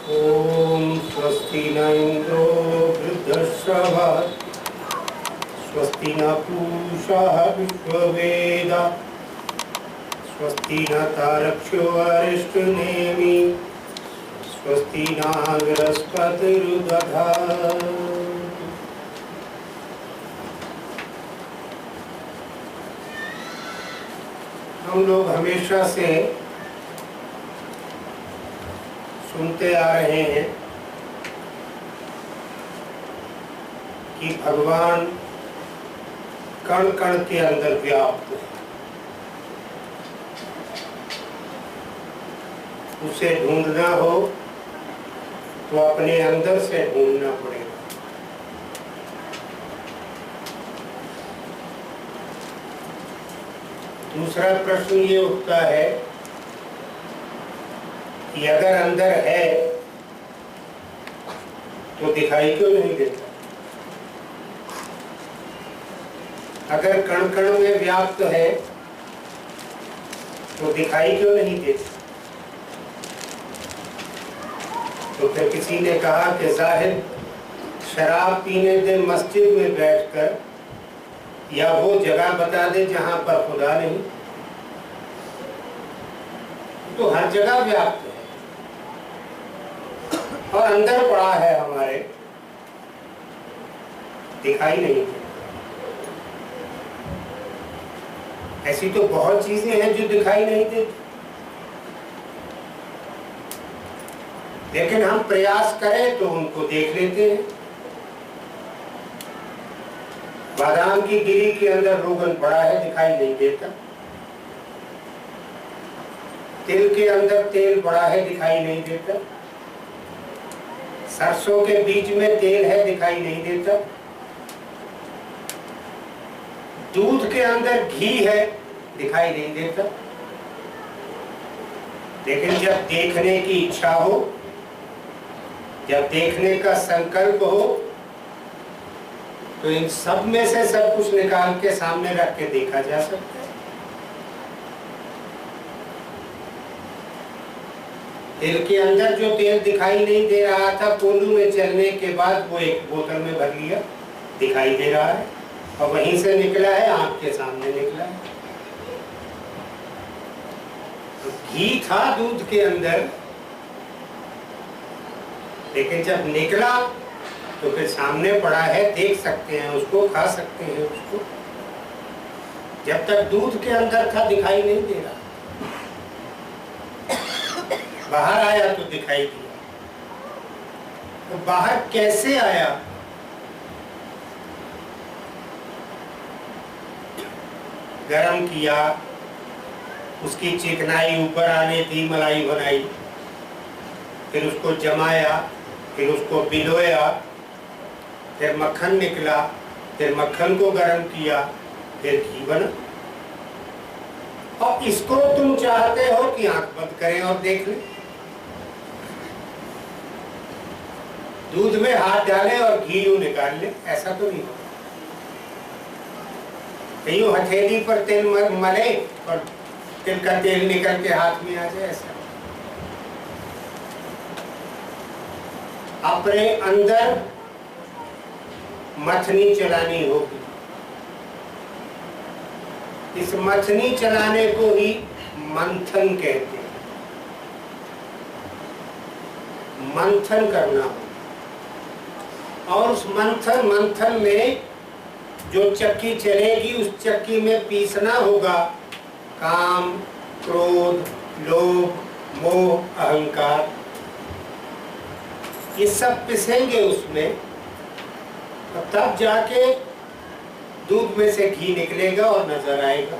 ओम स्वस्ति न इंद्रो वृद्धश्रवः स्वस्ति न पूषा विश्ववेदा स्वस्ति न तारक्ष्यो अरिष्टनेमि स्वस्ति न बृहस्पतिर्दधातु। हम लोग हमेशा से सुनते आ रहे हैं कि भगवान कण कण के अंदर व्याप्त है। उसे ढूंढना हो तो अपने अंदर से ढूंढना पड़ेगा। दूसरा प्रश्न ये उठता है कि अगर अंदर है तो दिखाई क्यों नहीं देता? अगर कण कण में व्याप्त है तो दिखाई क्यों नहीं देता? तो फिर किसी ने कहा कि जाहिर शराब पीने दे मस्जिद में बैठकर, या वो जगह बता दे जहां पर खुदा नहीं। तो हर जगह व्याप्त है और अंदर पड़ा है हमारे, दिखाई नहीं देता। ऐसी तो बहुत चीजें हैं जो दिखाई नहीं देती, लेकिन हम प्रयास करें तो उनको देख लेते हैं। बादाम की गिरी के अंदर रोगन पड़ा है, दिखाई नहीं देता। तिल के अंदर तेल पड़ा है, दिखाई नहीं देता। सरसों के बीज में तेल है, दिखाई नहीं देता। दूध के अंदर घी है, दिखाई नहीं देता। लेकिन जब देखने की इच्छा हो, जब देखने का संकल्प हो, तो इन सब में से सब कुछ निकाल के सामने रख के देखा जा सकता है। तेल के अंदर जो तेल दिखाई नहीं दे रहा था, कोल्हू में चलने के बाद वो एक बोतल में भर लिया, दिखाई दे रहा है, और वहीं से निकला है, आंख के सामने निकला है। तो घी था दूध के अंदर, लेकिन जब निकला तो फिर सामने पड़ा है, देख सकते हैं उसको, खा सकते हैं उसको। जब तक दूध के अंदर था दिखाई नहीं दे रहा, बाहर आया तो दिखाई दिया। तो बाहर कैसे आया? गरम किया, उसकी चिकनाई ऊपर आने दी, मलाई बनाई, फिर उसको जमाया, फिर उसको भिगोया, फिर मक्खन निकला, फिर मक्खन को गरम किया, फिर घी बना। और इसको तुम चाहते हो कि आंख बंद करें और देख लें? दूध में हाथ डालें और घी यूं निकाल लें? ऐसा तो नहीं होगा। यूं हथेली पर तेल मले और तिल का तेल निकल के हाथ में आ जाए, ऐसा। अपने अंदर मथनी चलानी होगी। इस मथनी चलाने को ही मंथन कहते हैं। मंथन करना होगा, और उस मंथन में जो चक्की चलेगी, उस चक्की में पीसना होगा काम, क्रोध, लोभ, मोह, अहंकार। ये सब पिसेंगे उसमें, और तब जाके दूध में से घी निकलेगा और नजर आएगा।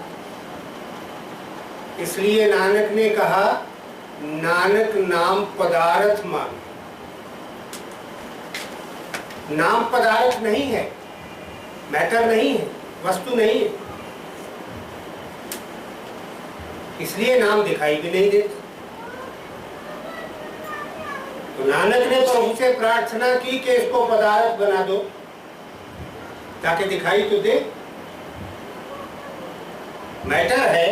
इसलिए नानक ने कहा, नानक नाम पदार्थ मांगे। नाम पदार्थ नहीं है, मैटर नहीं है, वस्तु नहीं है, इसलिए नाम दिखाई भी नहीं देता। तो नानक ने प्रभु से प्रार्थना की कि इसको पदार्थ बना दो ताकि दिखाई तो दे। मैटर है,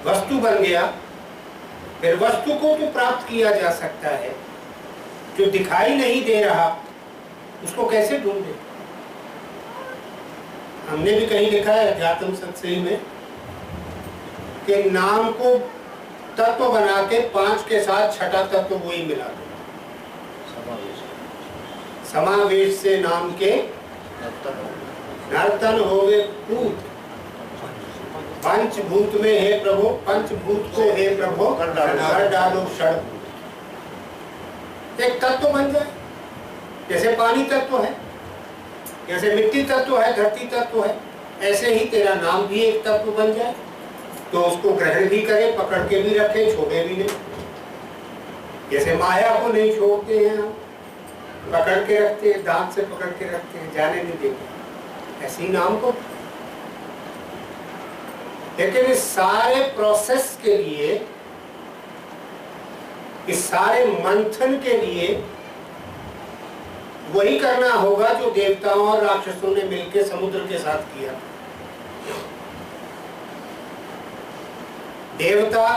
वस्तु बन गया, फिर वस्तु को तो प्राप्त किया जा सकता है, जो दिखाई नहीं दे रहा उसको कैसे ढूंढे? हमने भी कहीं लिखा है अध्यात्म सत्संग में कि नाम को तत्व बना के 5 के साथ छठा तत्व वही मिला दो। समावेश से नाम के नर्तन होवे भूत, पंचभूत में है प्रभु, पंचभूत को है प्रभु कर डालो षडभूत। एक तत्व बन जाए, जैसे पानी तत्व है, जैसे मिट्टी तत्व है, धरती तत्व है, ऐसे ही तेरा नाम भी एक तत्व बन जाए तो उसको ग्रहण भी करे, पकड़ के भी रखे, छोड़े भी नहीं। जैसे माया को नहीं छोड़ते हैं हम, पकड़ के रखते हैं, दांत से पकड़ के रखते हैं, जाने नहीं देते, ऐसे ही नाम को। लेकिन इस सारे प्रोसेस के लिए, इस सारे मंथन के लिए वही करना होगा जो देवताओं और राक्षसों ने मिलकर समुद्र के साथ किया। देवता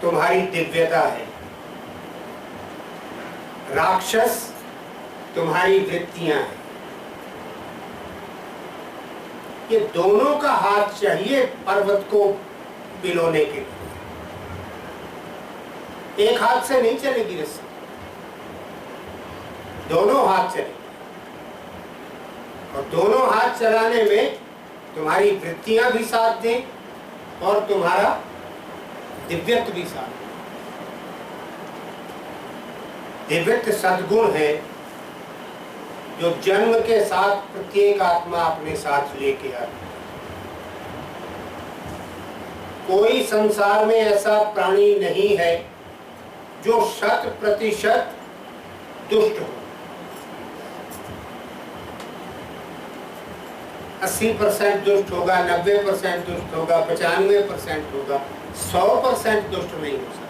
तुम्हारी दिव्यता है, राक्षस तुम्हारी वृत्तियां हैं। ये दोनों का हाथ चाहिए पर्वत को पिलोने के लिए। एक हाथ से नहीं चलेगी रस्सी, दोनों हाथ चलेंगे। और दोनों हाथ चलाने में तुम्हारी वृत्तियां भी साथ दें और तुम्हारा दिव्यत्व भी साथ दें। दिव्यत्व सद्गुण है जो जन्म के साथ प्रत्येक आत्मा अपने साथ लेके आती है। कोई संसार में ऐसा प्राणी नहीं है जो 100% दुष्ट हो। 80% दुष्ट होगा, 90% दुष्ट होगा, 95% होगा, 100% दुष्ट नहीं हो सकता।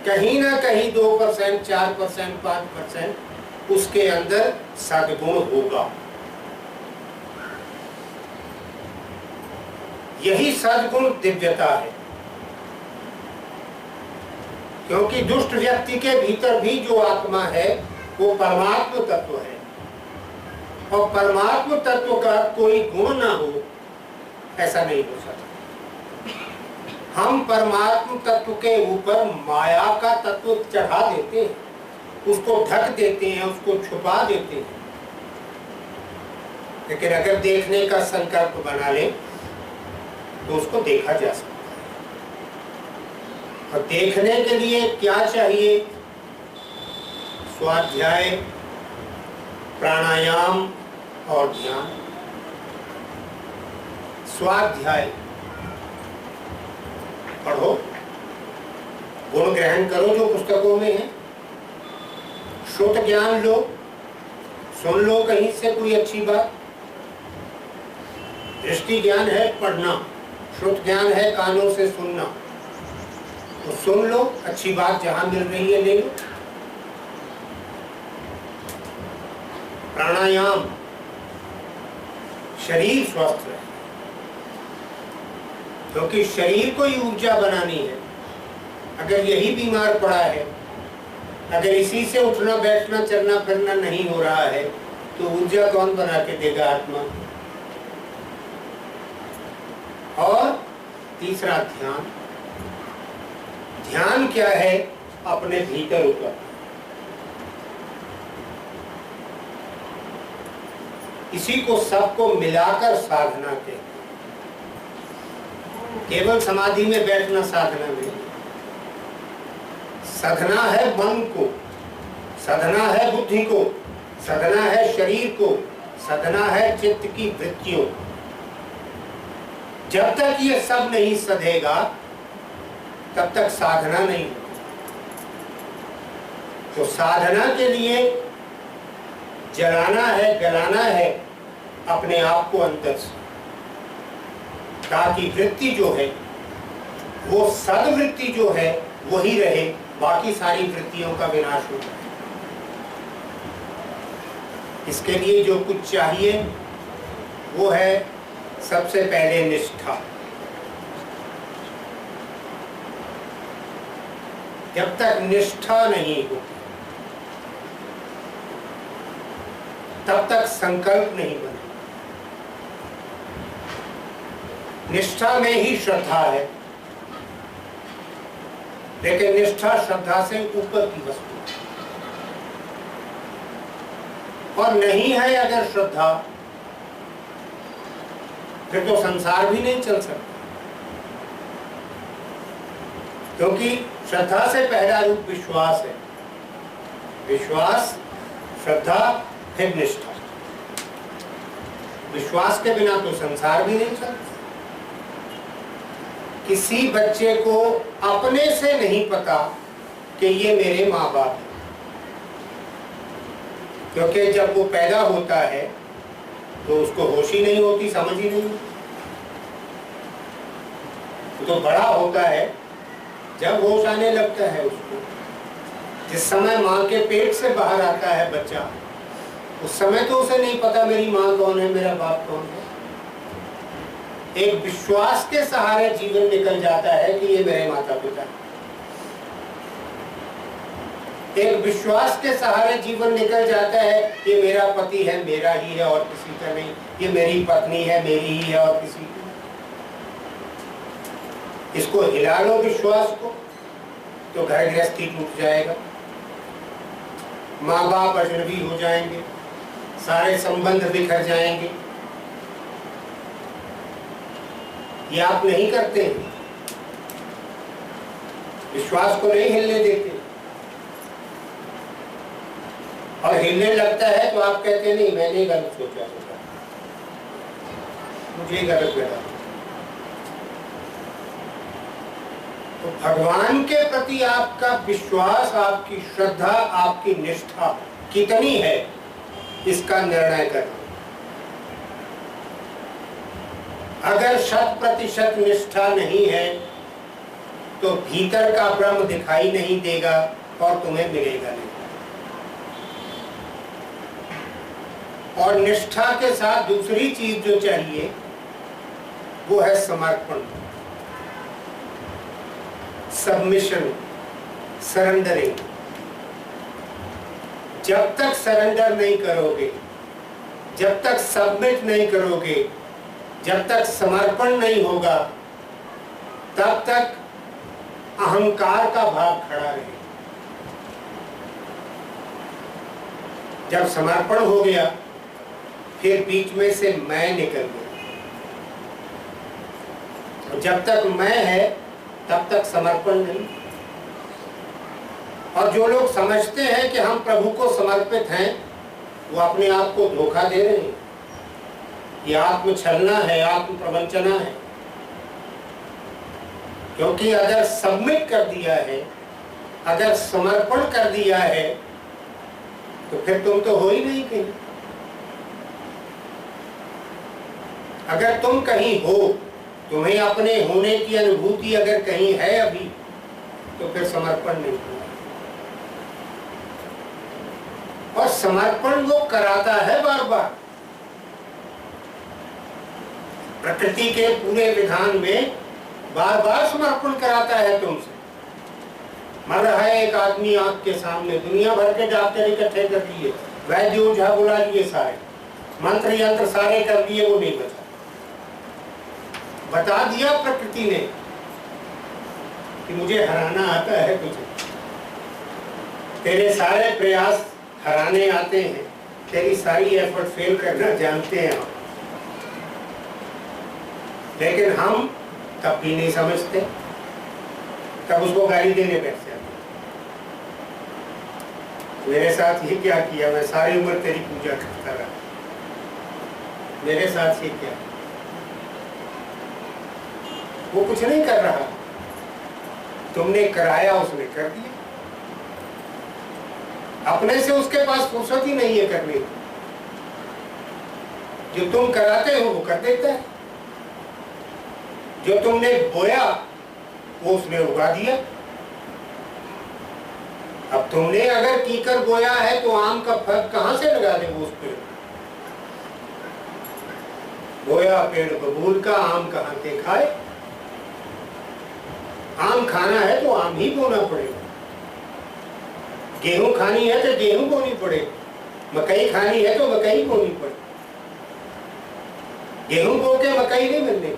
कहीं ना कहीं 2%, 4%, 5% उसके अंदर सद्गुण होगा। यही सद्गुण दिव्यता है, क्योंकि दुष्ट व्यक्ति के भीतर भी जो आत्मा है वो परमात्म तत्व है, और परमात्म तत्व का कोई गुण ना हो ऐसा नहीं हो सकता। हम परमात्म तत्व के ऊपर माया का तत्व चढ़ा देते हैं, उसको ढक देते हैं, उसको छुपा देते हैं। लेकिन अगर देखने का संकल्प बना ले तो उसको देखा जा सकता है। और देखने के लिए क्या चाहिए? स्वाध्याय, प्राणायाम और ध्यान। स्वाध्याय पढ़ो, गुण ग्रहण करो जो पुस्तकों में है, श्रुत ज्ञान लो, सुन लो कहीं से कोई अच्छी बात। दृष्टि ज्ञान है पढ़ना, श्रुत ज्ञान है कानों से सुनना, तो सुन लो, अच्छी बात जहां मिल रही है ले लो। प्राणायाम, शरीर स्वस्थ रहे, क्योंकि शरीर को ही ऊर्जा बनानी है। अगर यही बीमार पड़ा है, अगर इसी से उठना बैठना चलना फिरना नहीं हो रहा है, तो ऊर्जा कौन बना के देगा? आत्मा। और तीसरा ध्यान। ध्यान क्या है? अपने भीतर उतर, इसी को सबको मिलाकर साधना कहते हैं। केवल समाधि में बैठना साधना नहीं, साधना है मन को, साधना है बुद्धि को, साधना है शरीर को, साधना है चित्त की वृत्तियों। जब तक ये सब नहीं सधेगा तब तक साधना नहीं होगी। तो साधना के लिए जलाना है, गलाना है अपने आप को अंदर से, ताकि वृत्ति जो है वो सद्वृत्ति जो है वही रहे, बाकी सारी वृत्तियों का विनाश हो जाए। इसके लिए जो कुछ चाहिए वो है सबसे पहले निष्ठा। जब तक निष्ठा नहीं हो, तब तक संकल्प नहीं बने। निष्ठा में ही श्रद्धा है, लेकिन निष्ठा श्रद्धा से ऊपर की वस्तु है। और नहीं है अगर श्रद्धा, फिर तो संसार भी नहीं चल सकता, क्योंकि श्रद्धा से पहला रूप विश्वास है। विश्वास, श्रद्धा, फिर निष्ठा। विश्वास के बिना तो संसार भी नहीं चलता। किसी बच्चे को अपने से नहीं पता कि ये मेरे माँ बाप हैं, क्योंकि जब वो पैदा होता है तो उसको होश ही नहीं होती, समझ ही नहीं होती। तो बड़ा होता है जब होश आने लगता है उसको। जिस समय माँ के पेट से बाहर आता है बच्चा, उस समय तो उसे नहीं पता मेरी माँ कौन है, मेरा बाप कौन है। एक विश्वास के सहारे जीवन निकल जाता है कि ये मेरे माता पिता है। एक विश्वास के सहारे जीवन निकल जाता है ये मेरा पति है, मेरा ही है और किसी का नहीं, ये मेरी पत्नी है, मेरी ही है और किसी की। इसको हिला लो विश्वास को तो घर गृहस्थी टूट जाएगा, माँ बाप अजनबी हो जाएंगे, सारे संबंध बिखर जाएंगे। ये आप नहीं करते हैं, विश्वास को नहीं हिलने देते, और हिलने लगता है तो आप कहते नहीं मैंने गलत सोचा होगा, मुझे गलत लगा। तो भगवान के प्रति आपका विश्वास, आपकी श्रद्धा, आपकी निष्ठा कितनी है, इसका निर्णय करना। अगर 100% निष्ठा नहीं है तो भीतर का ब्रह्म दिखाई नहीं देगा और तुम्हें मिलेगा नहीं। और निष्ठा के साथ दूसरी चीज जो चाहिए वो है समर्पण, सबमिशन, सरेंडरिंग। जब तक सरेंडर नहीं करोगे, जब तक सबमिट नहीं करोगे, जब तक समर्पण नहीं होगा, तब तक अहंकार का भाव खड़ा रहेगा। जब समर्पण हो गया फिर बीच में से मैं निकल गया। और जब तक मैं है तब तक समर्पण नहीं। और जो लोग समझते हैं कि हम प्रभु को समर्पित हैं, वो अपने आप को धोखा दे रहे हैं। ये आत्म छलना है, आत्म प्रवंचना है। क्योंकि अगर सबमिट कर दिया है, अगर समर्पण कर दिया है, तो फिर तुम तो हो ही नहीं कहीं। अगर तुम कहीं हो, तुम्हें अपने होने की अनुभूति अगर कहीं है अभी, तो फिर समर्पण नहीं हुआ। और समर्पण वो कराता है बार बार। प्रकृति के पूरे विधान में बार बार समर्पण कराता है तुमसे। मर रहा है एक आदमी आंख के सामने, दुनिया भर के डॉक्टर इकट्ठे कर दिए, वैद्य ओझा बुला लिए, सारे मंत्र यंत्र सारे कर दिए, वो नहीं बचा। बता दिया प्रकृति ने कि मुझे हराना आता है तुझे, तेरे सारे प्रयास हराने आते हैं, तेरी सारी एफर्ट फेल करना जानते हैं हम। लेकिन हम तब भी नहीं समझते, तब उसको गाली देने बैठ जाते। मेरे साथ ये क्या किया, मैं सारी उम्र तेरी पूजा करता रहा, मेरे साथ ये क्या। वो कुछ नहीं कर रहा, तुमने कराया, उसने कर दिया। अपने से उसके पास फुर्सत ही नहीं है करने की। जो तुम कराते हो वो कर देता है, जो तुमने बोया वो उसने उगा दिया। अब तुमने अगर कीकर बोया है तो आम का फल कहां से लगा दे वो उस पेड़। बोया पेड़ बबूल का, आम कहां के खाए। आम खाना है तो आम ही बोना पड़ेगा। गेहूं खानी है तो गेहूं बोनी पड़े, मकई खानी है तो मकई बोनी पड़े। गेहूं बो के मकई नहीं मिलने।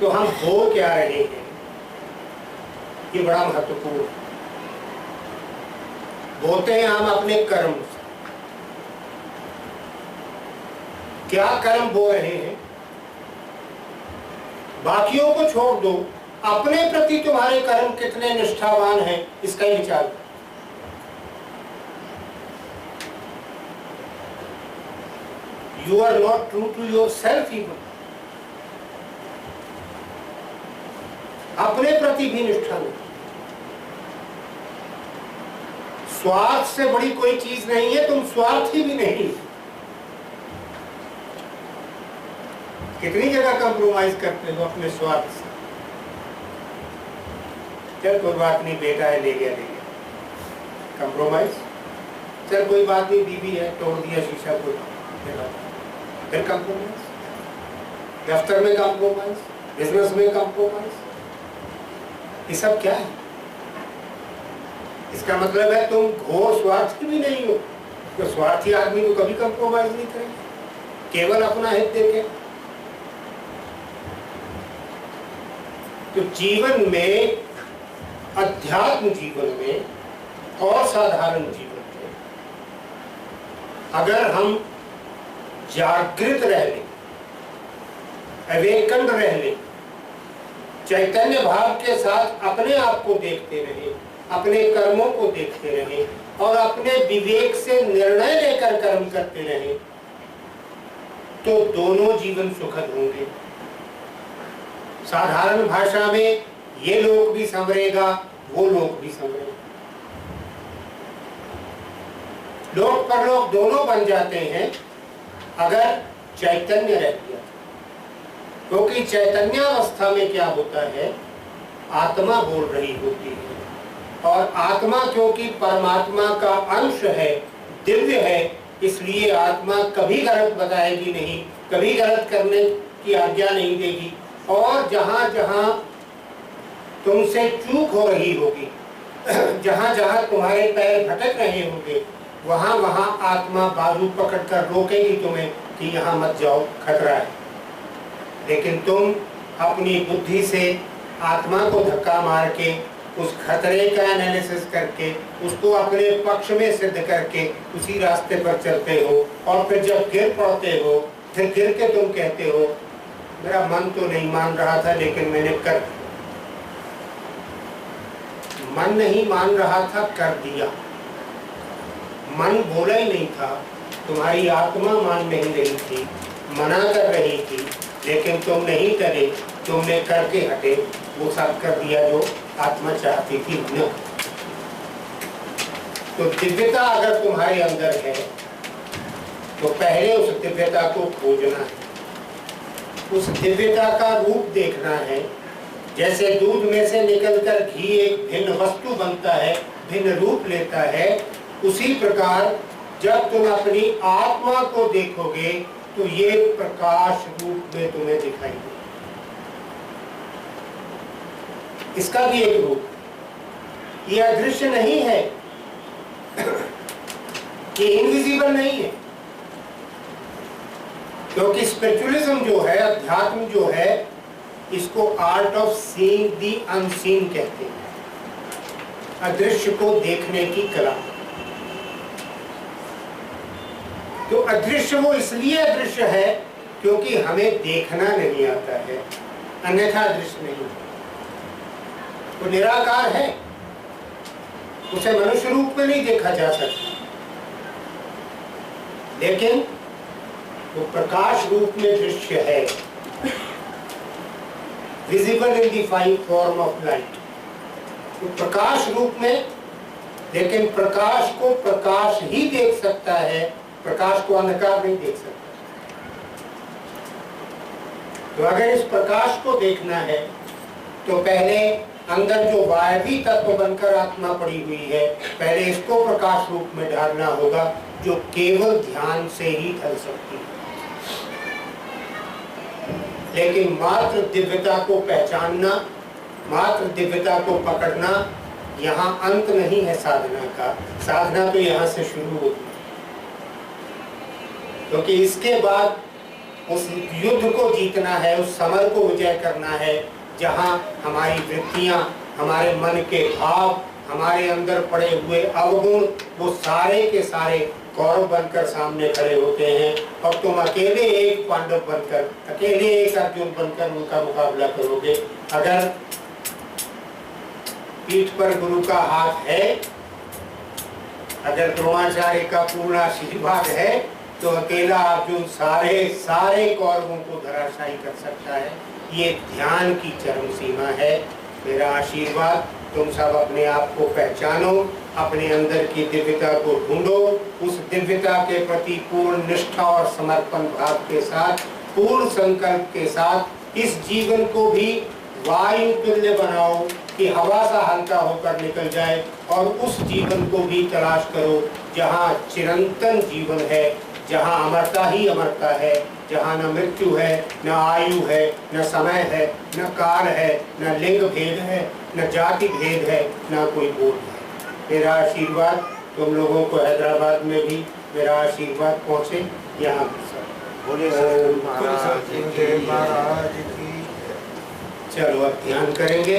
तो हम बो क्या रहे हैं, ये बड़ा महत्वपूर्ण है। बोते हैं हम अपने कर्म से। क्या कर्म बो रहे हैं? बाकियों को छोड़ दो, अपने प्रति तुम्हारे कर्म कितने निष्ठावान हैं इसका ही विचार करो। You are not true to yourself even. अपने प्रति भी निष्ठा नहीं। स्वार्थ से बड़ी कोई चीज नहीं है, तुम स्वार्थी भी नहीं। कितनी जगह कंप्रोमाइज करते हो अपने स्वार्थ से। चल कोई बात नहीं, बेटा है, ले गया कंप्रोमाइज। चल कोई बात नहीं, बीवी है, तोड़ दिया शीशा, कोई फिर कंप्रोमाइज। दफ्तर में कंप्रोमाइज, बिजनेस में कंप्रोमाइज, ये सब क्या है? इसका मतलब है तुम घोर स्वार्थी भी नहीं हो। तो स्वार्थी आदमी को कभी कंप्रोमाइज नहीं करेंगे, केवल अपना हित देखे। तो जीवन में, अध्यात्म जीवन में और साधारण जीवन में अगर हम जागृत रह लें, अवेकन रह लें, चैतन्य भाव के साथ अपने आप को देखते रहें, अपने कर्मों को देखते रहें और अपने विवेक से निर्णय लेकर कर्म करते रहें, तो दोनों जीवन सुखद होंगे। साधारण भाषा में ये लोक भी संवरेगा, वो लोक भी संवरेगा। लोक परलोक दोनों बन जाते हैं अगर चैतन्य रह गया। क्योंकि चैतन्यावस्था में क्या होता है, आत्मा बोल रही होती है और आत्मा क्योंकि परमात्मा का अंश है, दिव्य है, इसलिए आत्मा कभी गलत बताएगी नहीं, कभी गलत करने की आज्ञा नहीं देगी। और जहां जहां तुमसे चूक हो रही होगी, जहां जहां तुम्हारे पैर भटक रहे होंगे, वहां वहां आत्मा बाजू पकड़कर रोकेगी तुम्हें कि यहाँ मत जाओ, खतरा है। लेकिन तुम अपनी बुद्धि से आत्मा को धक्का मार के उस खतरे का एनालिसिस करके उसको अपने पक्ष में सिद्ध करके उसी रास्ते पर चलते हो। और फिर जब गिर पड़ते हो, फिर गिर के तुम कहते हो मेरा मन तो नहीं मान रहा था लेकिन मैंने कर दिया। मन नहीं मान रहा था, कर दिया। मन बोला ही नहीं था, तुम्हारी आत्मा मान नहीं रही थी, मना कर रही थी, लेकिन तुम नहीं करे, तुमने करके हटे, वो सब कर दिया जो आत्मा चाहती थी न। तो दिव्यता अगर तुम्हारे अंदर है तो पहले उस दिव्यता को खोजना है, उस दिव्यता का रूप देखना है। जैसे दूध में से निकलकर घी एक भिन्न वस्तु बनता है, भिन्न रूप लेता है, उसी प्रकार जब तुम अपनी आत्मा को देखोगे तो ये प्रकाश रूप में तुम्हें दिखाई देगा। इसका भी एक रूप, ये अदृश्य नहीं है, ये इनविजिबल नहीं है। क्योंकि स्पिरिचुअलिज्म जो है, अध्यात्म जो है, इसको art of seeing the unseen कहते हैं, अदृश्य को देखने की कला। तो अदृश्य वो इसलिए अदृश्य है क्योंकि हमें देखना नहीं आता है, अन्यथा अदृश्य नहीं है। वो निराकार है, उसे मनुष्य रूप में नहीं देखा जा सकता, लेकिन वो प्रकाश रूप में दृश्य है, visible in the five form of light. तो प्रकाश रूप में, लेकिन प्रकाश को प्रकाश ही देख सकता है, प्रकाश को अंधकार नहीं देख सकता। तो अगर इस प्रकाश को देखना है तो पहले अंदर जो वायवी तत्व बनकर आत्मा पड़ी हुई है, पहले इसको प्रकाश रूप में ढालना होगा, जो केवल ध्यान से ही ढल सकती है। लेकिन मात्र दिव्यता को पहचानना, मात्र दिव्यता को पकड़ना, यहाँ अंत नहीं है साधना का। साधना तो यहाँ से शुरू होती है, क्योंकि इसके बाद उस युद्ध को जीतना है, उस समर को विजय करना है, जहाँ हमारी वृत्तियाँ, हमारे मन के भाव, हमारे अंदर पड़े हुए अवगुण, वो सारे के सारे कौरव बनकर सामने खड़े होते हैं, और तुम अकेले एक पांडव बनकर, अकेले एक अर्जुन बनकर उनका मुकाबला करोगे। अगर पीठ पर गुरु का हाथ है, अगर द्रोणाचार्य का पूर्ण आशीर्वाद है, तो अकेला अर्जुन सारे कौरवों को धराशायी कर सकता है। ये ध्यान की चरम सीमा है। मेरा आशीर्वाद, तुम सब अपने आप को पहचानो, अपने अंदर की दिव्यता को ढूंढो, उस दिव्यता के प्रति पूर्ण निष्ठा और समर्पण भाव के साथ, पूर्ण संकल्प के साथ इस जीवन को भी वायु तुल्य बनाओ कि हवा सा हल्का होकर निकल जाए, और उस जीवन को भी तलाश करो जहाँ चिरंतन जीवन है, जहाँ अमरता ही अमरता है, जहाँ न मृत्यु है, न आयु है, न समय है, न काल है, न लिंग भेद है, न जाति भेद है, न कोई बोध है। मेरा आशीर्वाद तुम लोगों को हैदराबाद में भी मेरा आशीर्वाद पहुँचे, यहाँ भी सब बोले महाराज की। चलो अब ध्यान करेंगे।